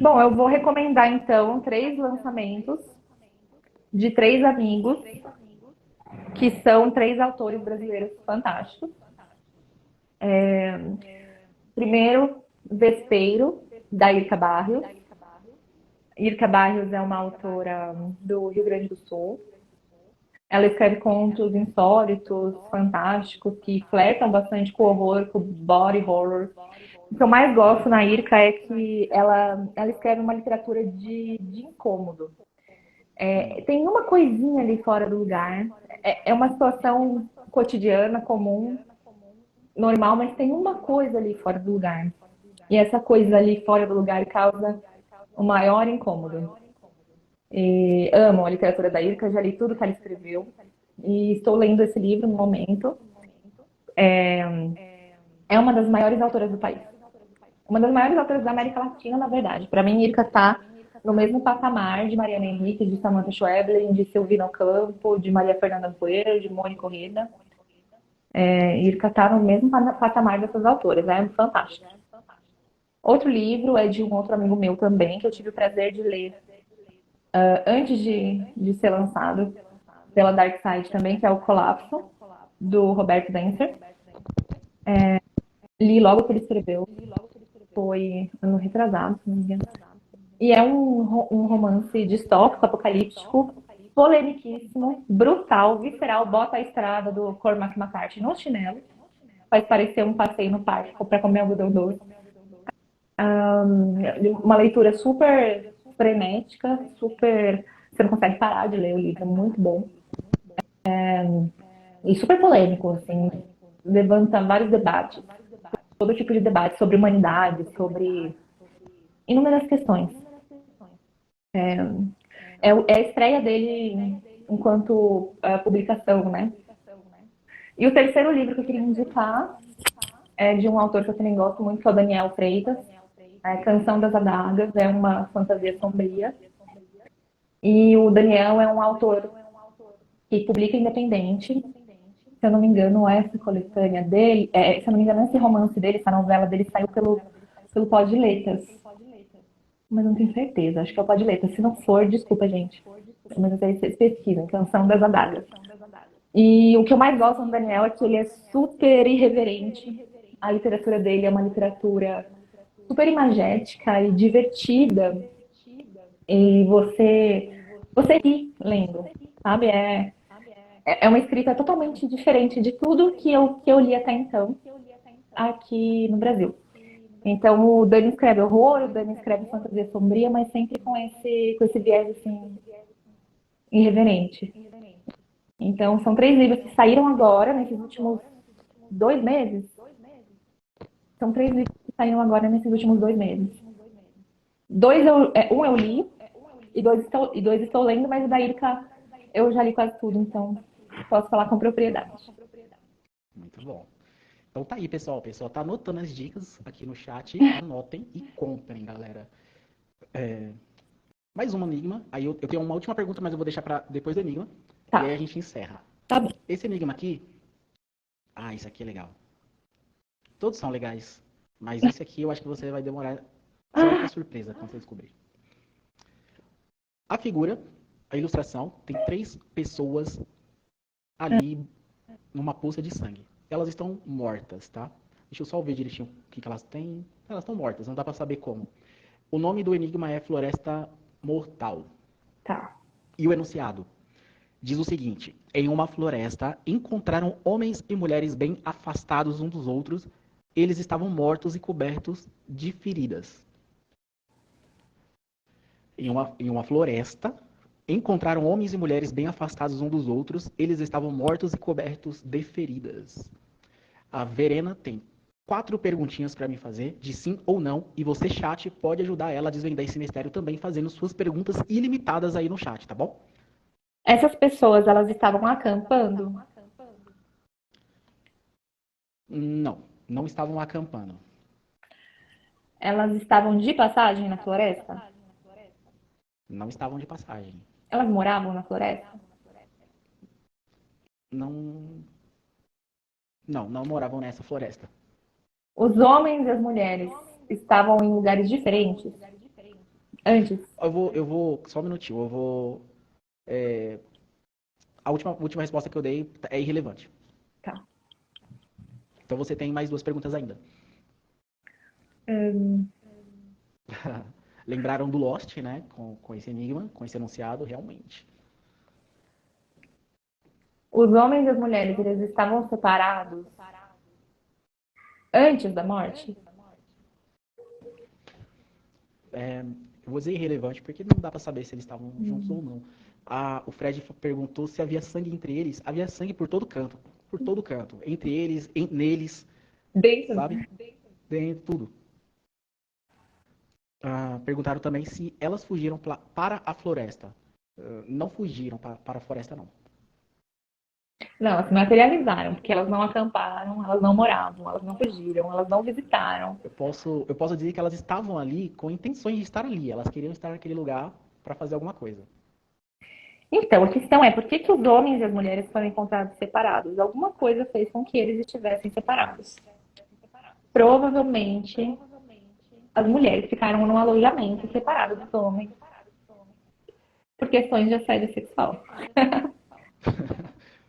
Bom, eu vou recomendar então 3 lançamentos de 3 amigos, que são 3 autores brasileiros fantásticos. Primeiro, Vespeiro, da Irka Barrios. Irka Barrios é uma autora do Rio Grande do Sul. Ela escreve contos insólitos, fantásticos, que flertam bastante com o horror, com o body horror. O que eu mais gosto na Irka é que ela escreve uma literatura de incômodo. Tem uma coisinha ali fora do lugar. É uma situação cotidiana, comum, normal, mas tem uma coisa ali fora do lugar. E essa coisa ali fora do lugar causa o maior incômodo. E amo a literatura da Irka, já li tudo que ela escreveu. E estou lendo esse livro no momento. É uma das maiores autoras do país. Uma das maiores autoras da América Latina, na verdade. Para mim, Irka está no mesmo patamar de Mariana Henrique, de Samantha Schweblin, de Silvina Ocampo, de Maria Fernanda Poeira, de Mônica Corrida. Irka está no mesmo patamar dessas autoras. É fantástico. Outro livro é de um outro amigo meu também, que eu tive o prazer de ler antes de ser lançado pela Dark Side também, que é o Colapso, do Roberto Denser. Li logo que ele escreveu, foi ano retrasado, se não me engano. E é um romance distópico, apocalíptico, polemiquíssimo, brutal, visceral, bota a estrada do Cormac McCarthy no chinelo, faz parecer um passeio no parque para comer algodão doce. Uma leitura super frenética, super. Você não consegue parar de ler o livro, é muito bom. E super polêmico, assim, levanta vários debates, todo tipo de debate sobre humanidade, sobre inúmeras questões. É a estreia dele enquanto publicação, né? E o terceiro livro que eu queria indicar é de um autor que eu também gosto muito, que é o Daniel Freitas. Canção das Adagas, é uma fantasia sombria. E o Daniel é um autor que publica independente. Se eu não me engano, essa coletânea dele, se eu não me engano, esse romance dele, essa novela dele saiu pelo Pó de Letras. Mas não tenho certeza, acho que é o Pó de Letras. Se não for, desculpa, gente. Mas vocês pesquisam, Canção das Adagas. E o que eu mais gosto do Daniel é que ele é super irreverente. A literatura dele é uma literatura super imagética e divertida. E você ri lendo, sabe? É uma escrita totalmente diferente de tudo que eu li até então aqui no Brasil. Então, o Dani escreve horror, o Dani escreve fantasia sombria, mas sempre com esse viés, assim, irreverente. Então, são 3 livros que saíram agora, nesses últimos 2 meses. São 3 livros que saíram agora nesses últimos 2 meses. Um eu li, e dois estou lendo, mas o da Irka eu já li quase tudo, então posso falar com propriedade. Muito bom. Então tá aí, pessoal. O pessoal tá anotando as dicas aqui no chat. Anotem e comprem, galera. Mais uma enigma. Aí eu tenho uma última pergunta, mas eu vou deixar para depois do enigma. Tá. E aí a gente encerra. Tá bom. Esse enigma aqui. Isso aqui é legal. Todos são legais. Mas esse aqui eu acho que você vai demorar. Você vai ficar surpresa quando você descobrir. A figura, a ilustração, tem 3 pessoas ali numa poça de sangue. Elas estão mortas, tá? Deixa eu só ver direitinho o que elas têm. Elas estão mortas, não dá pra saber como. O nome do enigma é Floresta Mortal. Tá. E o enunciado diz o seguinte: em uma floresta encontraram homens e mulheres bem afastados uns dos outros. Eles estavam mortos e cobertos de feridas. Em uma floresta encontraram homens e mulheres bem afastados uns dos outros. Eles estavam mortos e cobertos de feridas. A Verena tem 4 perguntinhas para me fazer, de sim ou não, e você, chat, pode ajudar ela a desvendar esse mistério também, fazendo suas perguntas ilimitadas aí no chat, tá bom? Essas pessoas, elas estavam acampando? Não estavam acampando. Elas estavam de passagem na floresta? Não estavam de passagem. Elas moravam na floresta? Não moravam nessa floresta. Os homens e as mulheres estavam em lugares diferentes? Antes? Eu vou só um minutinho, eu vou... A última resposta que eu dei é irrelevante. Tá. Então você tem mais 2 perguntas ainda. Lembraram do Lost, né? Com esse enigma, com esse enunciado, realmente. Os homens e as mulheres, eles estavam separados antes da morte? Eu vou dizer irrelevante porque não dá pra saber se eles estavam juntos ou não. O Fred perguntou se havia sangue entre eles. Havia sangue por todo canto. Por todo canto. Entre eles, neles. Dentro? Sabe? Dentro, tudo. Perguntaram também se elas fugiram para a floresta. Não fugiram para a floresta, não. Não, elas se materializaram, porque elas não acamparam, elas não moravam, elas não fugiram, elas não visitaram. Eu posso dizer que elas estavam ali com intenções de estar ali. Elas queriam estar naquele lugar para fazer alguma coisa. Então, a questão é, por que que os homens e as mulheres foram encontrados separados? Alguma coisa fez com que eles estivessem separados. Provavelmente, as mulheres ficaram num alojamento separado dos homens por questões de assédio sexual.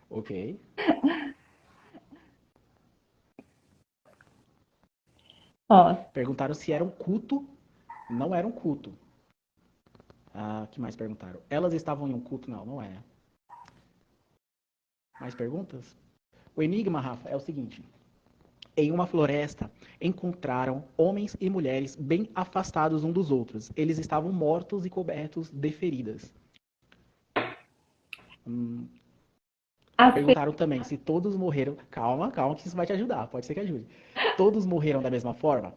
Ok. Ó, Perguntaram se era um culto. Não era um culto. Ah, que mais perguntaram? Elas estavam em um culto? Não, não é. Mais perguntas? O enigma, Rafa, é o seguinte. Em uma floresta, encontraram homens e mulheres bem afastados um dos outros. Eles estavam mortos e cobertos de feridas. as Perguntaram também se todos morreram. Calma, calma, que isso vai te ajudar. Pode ser que ajude. Todos morreram da mesma forma?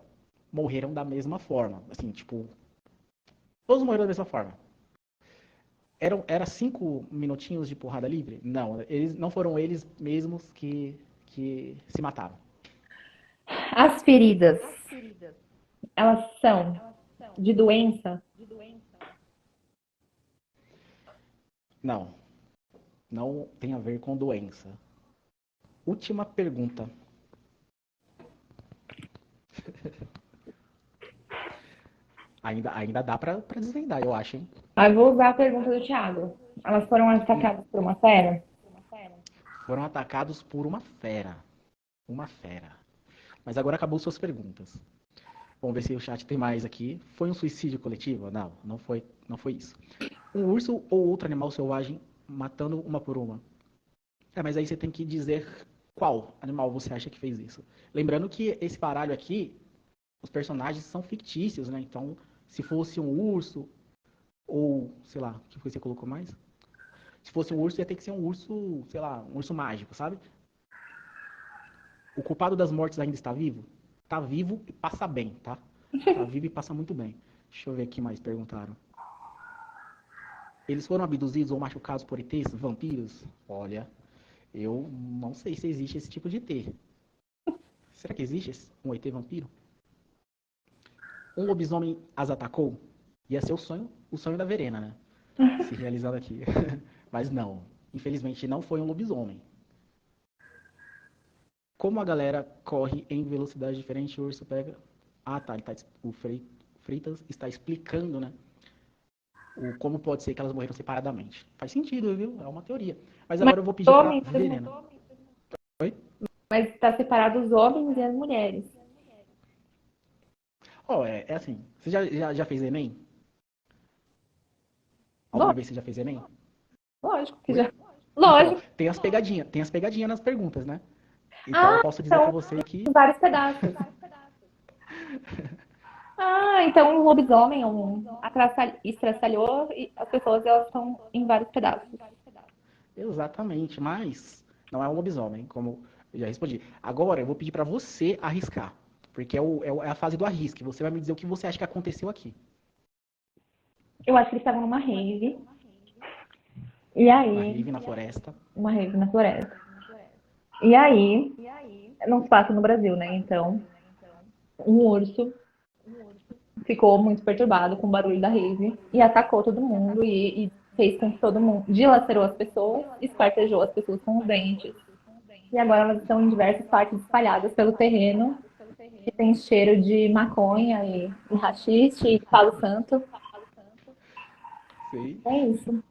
Morreram da mesma forma. Assim, tipo. Todos morreram da mesma forma. Era 5 minutinhos de porrada livre? Não, eles não foram eles mesmos que se mataram. as feridas, elas são de doença? Não, não tem a ver com doença. Última pergunta. Ainda dá pra desvendar, eu acho, hein? Aí vou usar a pergunta do Thiago. Elas foram atacadas por uma fera? Foram atacados por uma fera. Uma fera. Mas agora acabou suas perguntas. Vamos ver se o chat tem mais aqui. Foi um suicídio coletivo? Não, não foi isso. Um urso ou outro animal selvagem matando uma por uma. Mas aí você tem que dizer qual animal você acha que fez isso. Lembrando que esse baralho aqui, os personagens são fictícios, né? Então, se fosse um urso, ou, sei lá, o que foi que você colocou mais? Se fosse um urso, ia ter que ser um urso, sei lá, um urso mágico, sabe? O culpado das mortes ainda está vivo? Tá vivo e passa bem, tá? Tá vivo e passa muito bem. Deixa eu ver o que mais perguntaram. Eles foram abduzidos ou machucados por ETs, vampiros? Olha, eu não sei se existe esse tipo de ET. Será que existe um ET vampiro? Um lobisomem as atacou? Ia ser o sonho da Verena, né? Se realizando aqui. Mas não. Infelizmente não foi um lobisomem. Como a galera corre em velocidade diferente, o urso pega. Ah, tá. O Freitas está explicando, né? Como pode ser que elas morreram separadamente. Faz sentido, viu? É uma teoria. Mas Mas agora eu vou pedir pra homens, Verena. Oi? mas está separado os homens e as mulheres. Oh, é assim. Você já fez Enem? Alguma Lógico, vez você já fez Enem? lógico que Oi? já. Então, Lógico. tem as pegadinhas nas perguntas, né? Então eu Ah, posso dizer pra então você que. vários pedaços. Ah, então um lobisomem, estraçalhou e as pessoas elas estão em vários pedaços. Exatamente, mas não é um lobisomem, como eu já respondi. Agora eu vou pedir pra você arriscar. Porque é a fase do arrisque. Você vai me dizer o que você acha que aconteceu aqui. Eu acho que eles estavam numa rave. E Uma aí, rave na floresta. uma rave na floresta. E aí, não se passa no Brasil, né? Então, um urso ficou muito perturbado com o barulho da rave e atacou todo mundo e fez com que todo mundo dilacerou as pessoas, esquartejou as pessoas com os dentes. E agora elas estão em diversas partes espalhadas pelo terreno, que tem cheiro de maconha e haxixe e palo santo. Sei. É isso.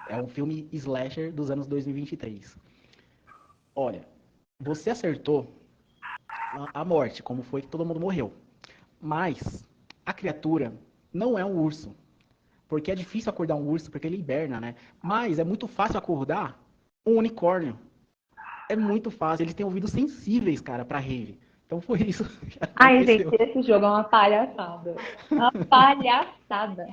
É um filme slasher dos anos 2023. Olha, você acertou a morte, como foi que todo mundo morreu. Mas a criatura não é um urso. Porque é difícil acordar um urso, porque ele hiberna, né? Mas é muito fácil acordar um unicórnio. É muito fácil. Eles têm ouvidos sensíveis, cara, pra rave. Então foi isso que Ai, gente, aconteceu. esse jogo é uma palhaçada. Uma palhaçada.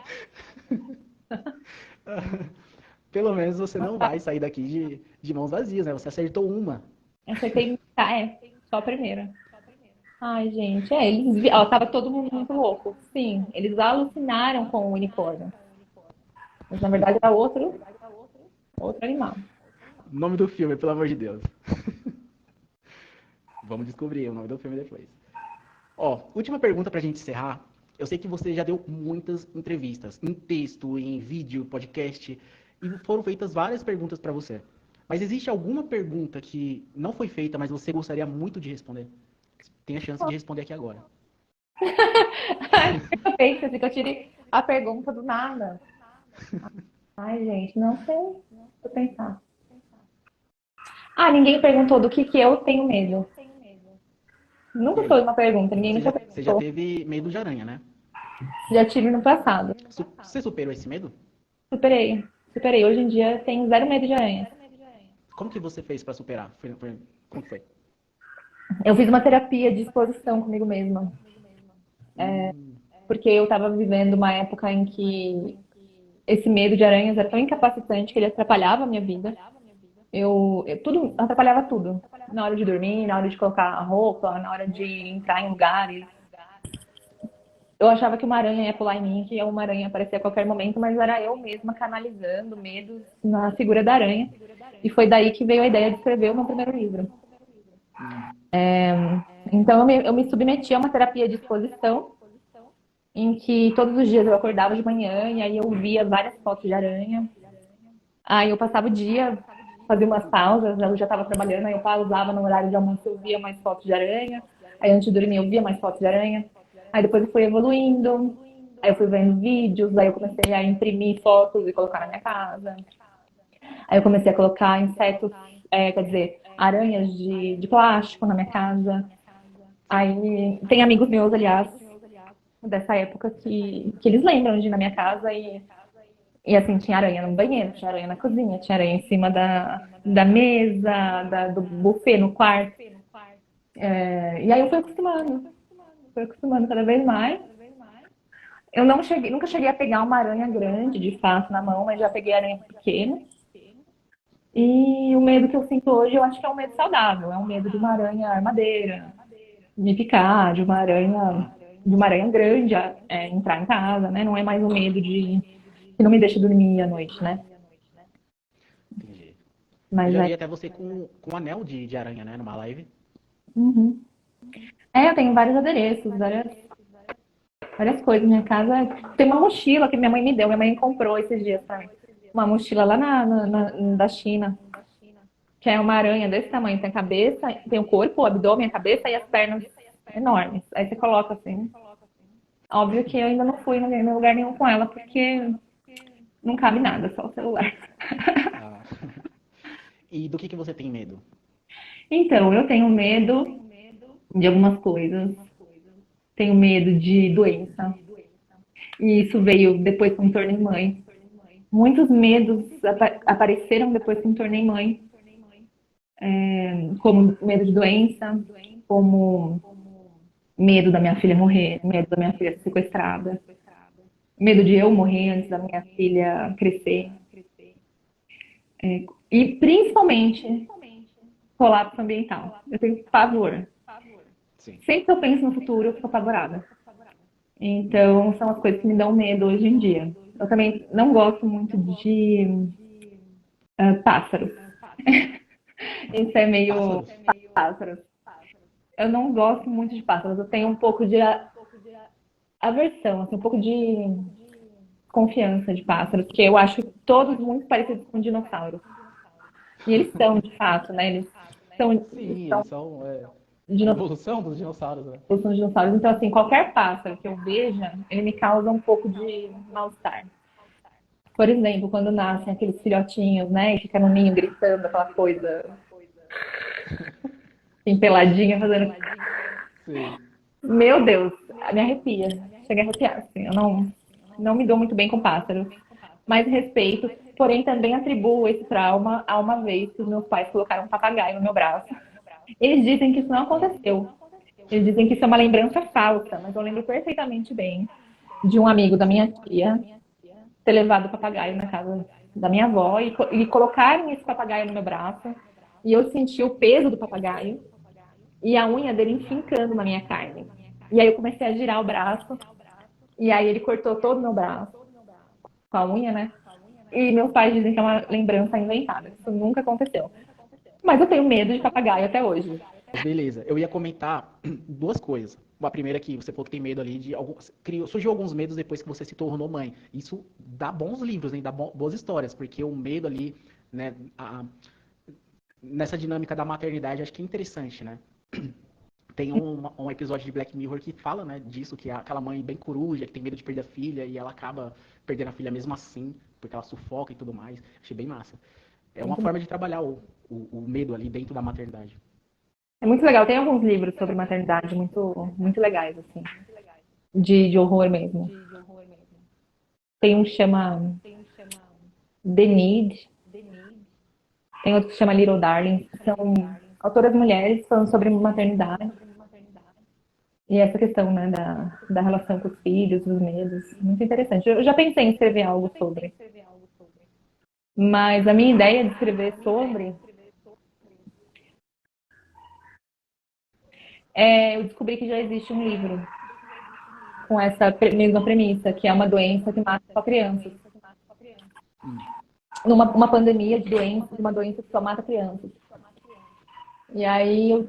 Pelo menos você não vai sair daqui de mãos vazias, né? Você acertou uma. Acertei, tá, só a primeira. Ai, gente, ó, tava todo mundo muito louco. Sim, eles alucinaram com o unicórnio. Mas na verdade era outro animal. Nome do filme, pelo amor de Deus. Vamos descobrir o nome do filme depois. Ó, última pergunta pra gente encerrar. Eu sei que você já deu muitas entrevistas, em texto, em vídeo, podcast, e foram feitas várias perguntas pra você. Mas existe alguma pergunta que não foi feita, mas você gostaria muito de responder? Tem a chance de responder aqui agora. Eu penso assim, que eu tirei a pergunta do nada. Ai, gente, não sei. Vou pensar. Ah, ninguém perguntou do que eu tenho medo. E Nunca foi aí? uma pergunta, ninguém nunca Você já perguntou. teve medo de aranha, né? Já tive no passado. Você superou esse medo? Superei. Superei. Hoje em dia tenho zero medo de aranha. Como que você fez pra superar? Como que foi? Eu fiz uma terapia de exposição comigo mesma. Hum, Porque eu estava vivendo uma época em que esse medo de aranhas era tão incapacitante que ele atrapalhava a minha vida. Tudo, atrapalhava tudo. Na hora de dormir, na hora de colocar a roupa, na hora de entrar em lugares. Eu achava que uma aranha ia pular em mim, que uma aranha ia aparecer a qualquer momento, mas era eu mesma canalizando medos na figura da aranha. E foi daí que veio a ideia de escrever o meu primeiro livro. hum, Então eu me submeti a uma terapia de exposição, em que todos os dias eu acordava de manhã e aí eu via várias fotos de aranha. Aí eu passava o dia, fazia umas pausas, eu já estava trabalhando, aí eu pausava no horário de almoço, eu via mais fotos de aranha. Aí antes de dormir eu via mais fotos de aranha. Aí depois eu fui evoluindo, aí eu fui vendo vídeos, aí eu comecei a imprimir fotos e colocar na minha casa. Aí eu comecei a colocar insetos, quer dizer, aranhas de plástico na minha casa. Aí tem amigos meus, aliás, dessa época que eles lembram de ir na minha casa e assim, tinha aranha no banheiro, tinha aranha na cozinha, tinha aranha em cima da mesa, do buffet no quarto. E aí eu fui acostumando cada vez mais. Eu não cheguei, nunca cheguei a pegar uma aranha grande, de fato, na mão, mas já peguei aranha pequena. E o medo que eu sinto hoje, eu acho que é um medo saudável. É um medo de uma aranha armadeira, me picar, de uma aranha grande entrar em casa, né? Não é mais um medo de que não me deixa dormir à noite, né? entendi. Eu Mas já é. vi até você com um anel de aranha, né? Numa live. Uhum. Eu tenho vários adereços, várias coisas. Minha casa tem uma mochila que minha mãe me deu, minha mãe comprou esses dias pra mim. Uma mochila lá da China, que é uma aranha desse tamanho. Tem a cabeça, tem o corpo, o abdômen, a cabeça e as pernas enormes. Aí você coloca assim. Óbvio que eu ainda não fui em lugar nenhum com ela, porque não cabe nada, só o celular. Ah. E do que você tem medo? Então, eu tenho medo de algumas coisas. Tenho medo de doença. E isso veio depois que eu me tornei mãe. Muitos medos apareceram depois que me tornei mãe, como medo de doença, como medo da minha filha morrer, medo da minha filha ser sequestrada, medo de eu morrer antes da minha filha crescer. E principalmente colapso ambiental. Eu tenho pavor. Sim. Sempre que eu penso no futuro, eu fico apavorada. Então, são as coisas que me dão medo hoje em dia. Eu também não gosto muito de pássaros. Isso é meio Pássaros? pássaros. Eu não gosto muito de pássaros. Eu tenho um pouco de aversão, assim, um pouco de confiança de pássaros, porque eu acho todos muito parecidos com dinossauros. E eles são, de fato, né? Eles Sim, são eles são a dinossauros, evolução dos dinossauros, né? são dinossauros. Então, assim, qualquer pássaro que eu veja, ele me causa um pouco de mal-estar. Por exemplo, quando nascem aqueles filhotinhos, né? E fica no ninho gritando aquela coisa assim, peladinha, fazendo. Sim. Meu Deus, me arrepia. Chega a arrepiar, assim. Eu não me dou muito bem com pássaros. Mas respeito, porém também atribuo esse trauma a uma vez que os meus pais colocaram um papagaio no meu braço. Eles dizem que isso não aconteceu. Eles dizem que isso é uma lembrança falsa, mas eu lembro perfeitamente bem de um amigo da minha tia ter levado o papagaio na casa da minha avó e colocarem esse papagaio no meu braço. E eu senti o peso do papagaio e a unha dele enfincando na minha carne. E aí eu comecei a girar o braço, e aí ele cortou todo o meu braço com a unha, né? E meus pais dizem que é uma lembrança inventada. Isso nunca aconteceu. Mas eu tenho medo de papagaio até hoje. Beleza, eu ia comentar duas coisas. A primeira é que você falou que tem medo ali de alguns, surgiu alguns medos depois que você se tornou mãe. Isso dá bons livros, hein? Dá boas histórias, porque o medo ali, né, nessa dinâmica da maternidade, acho que é interessante, né? Tem um episódio de Black Mirror que fala, né, disso, que é aquela mãe bem coruja, que tem medo de perder a filha, e ela acaba perdendo a filha mesmo assim, porque ela sufoca e tudo mais. Achei bem massa. É uma Muito bom. forma de trabalhar o medo ali dentro da maternidade. É muito legal. Tem alguns livros sobre maternidade muito legais, assim, de horror mesmo. Tem um que chama The Need, tem outro que chama Little Darling. São autoras mulheres falando sobre maternidade e essa questão, né, da relação com os filhos, os medos. Muito interessante. Eu já pensei em escrever algo sobre, mas a minha ideia de escrever sobre eu descobri que já existe um livro com essa mesma premissa, que é uma doença que mata só crianças. Uma pandemia de doença, de uma doença que só mata crianças. E aí eu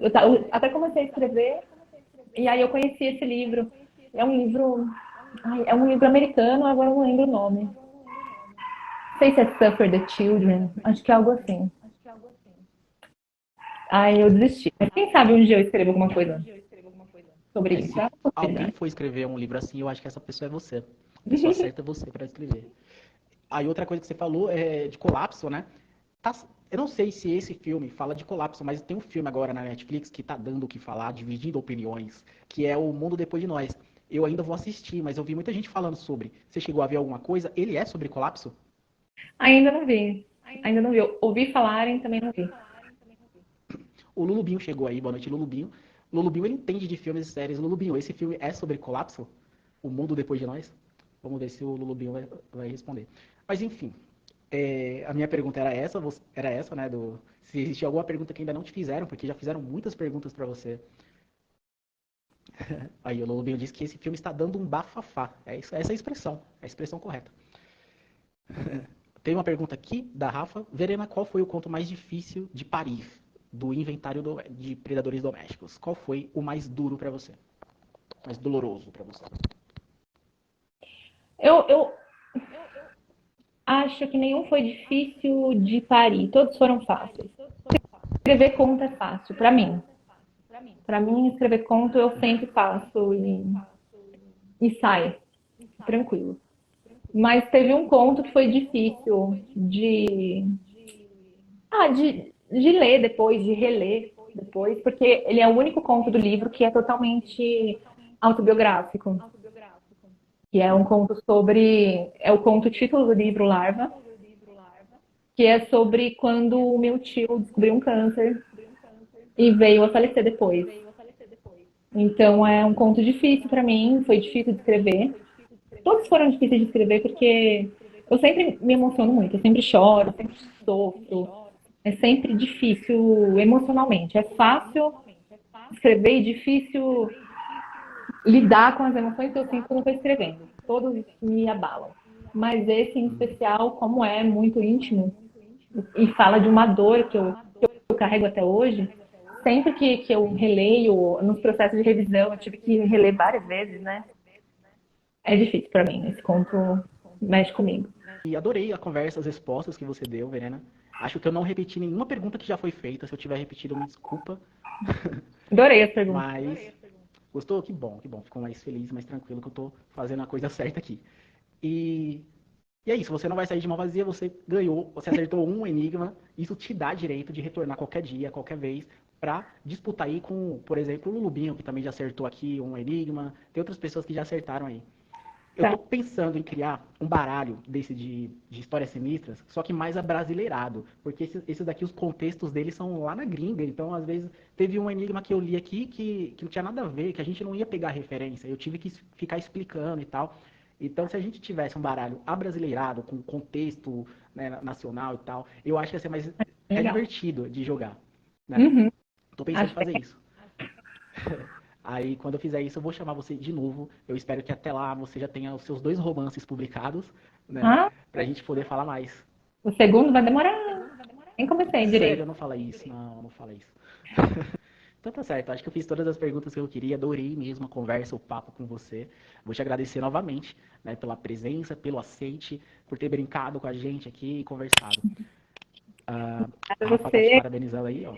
até comecei a escrever, e aí eu conheci esse livro. É um livro, é um livro americano, agora eu não lembro o nome. Não sei se é Suffer the Children, acho que é algo assim. Aí eu desisti. Mas quem sabe um dia eu escrevo alguma coisa sobre É, isso. se É uma alguém possibilidade. for escrever um livro assim, eu acho que essa pessoa é você. A pessoa certa é você para escrever. Aí outra coisa que você falou é de colapso, né? Eu não sei se esse filme fala de colapso, mas tem um filme agora na Netflix que tá dando o que falar, dividindo opiniões, que é O Mundo Depois de Nós. Eu ainda vou assistir, mas eu vi muita gente falando sobre. Você chegou a ver alguma coisa? Ele é sobre colapso? Ainda não vi. Ainda não vi. Eu ouvi falarem, também não vi. O Lulubinho chegou aí, boa noite, Lulubinho. Lulubinho, ele entende de filmes e séries. Lulubinho, esse filme é sobre colapso? O Mundo Depois de Nós? Vamos ver se o Lulubinho vai responder. Mas enfim, a minha pergunta era essa, né? Se existe alguma pergunta que ainda não te fizeram, porque já fizeram muitas perguntas para você. Aí o Lulubinho disse que esse filme está dando um bafafá. Essa é a expressão correta. Tem uma pergunta aqui da Rafa. Verena, qual foi o conto mais difícil de parir do inventário de predadores domésticos? Qual foi o mais duro para você? Mais doloroso para você? Eu acho que nenhum foi difícil de parir. Todos foram fáceis. Escrever conto é fácil, pra mim. Pra mim, escrever conto eu sempre faço e sai, tranquilo. Mas teve um conto que foi difícil de ler depois, de reler depois, porque ele é o único conto do livro que é totalmente autobiográfico. Que é um conto sobre. É o conto título do livro Larva, que é sobre quando o meu tio descobriu um câncer e veio a falecer depois. Então é um conto difícil para mim, foi difícil de escrever. Todos foram difíceis de escrever porque eu sempre me emociono muito, eu sempre choro, sempre sofro. É sempre difícil emocionalmente. É fácil escrever e difícil lidar com as emoções que eu sinto quando eu estou escrevendo. Todos me abalam. Mas esse em especial, como é muito íntimo e fala de uma dor que eu carrego até hoje, sempre que eu releio, nos processos de revisão, eu tive que reler várias vezes, né? É difícil para mim. Esse conto mexe comigo. E adorei a conversa, as respostas que você deu, Verena. Acho que eu não repeti nenhuma pergunta que já foi feita. Se eu tiver repetido, me desculpa. Adorei as perguntas. Mas gostou? Que bom, que bom. Ficou mais feliz, mais tranquilo que eu tô fazendo a coisa certa aqui. E, e é isso, você não vai sair de mão vazia, você ganhou, você acertou um enigma. Isso te dá direito de retornar qualquer dia, qualquer vez, para disputar aí com, por exemplo, o Lulubinho, que também já acertou aqui um enigma. Tem outras pessoas que já acertaram aí. Eu Tá. tô pensando em criar um baralho desse de histórias sinistras, só que mais abrasileirado, porque esses daqui, os contextos deles são lá na gringa, então às vezes teve um enigma que eu li aqui que não tinha nada a ver, que a gente não ia pegar referência, eu tive que ficar explicando e tal. Então, se a gente tivesse um baralho abrasileirado, com contexto, né, nacional e tal, eu acho que ia ser mais Legal. divertido de jogar, né? Uhum. Tô pensando em Acho fazer que isso. Aí, quando eu fizer isso, eu vou chamar você de novo. Eu espero que até lá você já tenha os seus 2 romances publicados, né? ah, Pra gente poder falar mais. o segundo vai demorar. Nem comecei direito. Sério, não fala isso. Não, não fala isso. Então tá certo, acho que eu fiz todas as perguntas que eu queria, adorei mesmo a conversa, o papo com você. Vou te agradecer novamente, né, pela presença, pelo aceite, por ter brincado com a gente aqui e conversado. A Obrigada a Rafa tá te você. parabenizando aí, ó.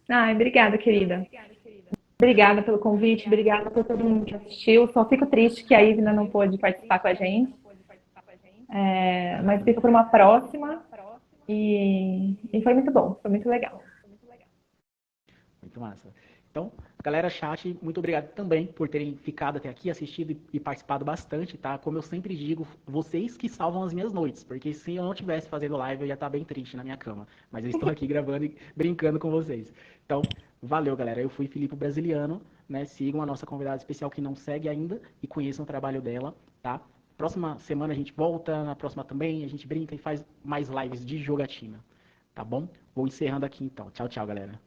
Ai, obrigada, querida. Obrigada pelo convite, obrigada por todo mundo que assistiu. Só fico triste que a Ivna não pôde participar com a gente, mas fica para uma próxima. E foi muito bom, foi muito legal. Muito massa. Então, galera, chat, muito obrigado também por terem ficado até aqui, assistido e participado bastante, tá? Como eu sempre digo, vocês que salvam as minhas noites, porque se eu não tivesse fazendo live, eu ia estar bem triste na minha cama. Mas eu estou aqui gravando e brincando com vocês. Então, valeu, galera. Eu fui Filipe Brasiliano, né? Sigam a nossa convidada especial que não segue ainda e conheçam o trabalho dela, tá? Próxima semana a gente volta, na próxima também, a gente brinca e faz mais lives de jogatina, tá bom? Vou encerrando aqui então. Tchau, tchau, galera.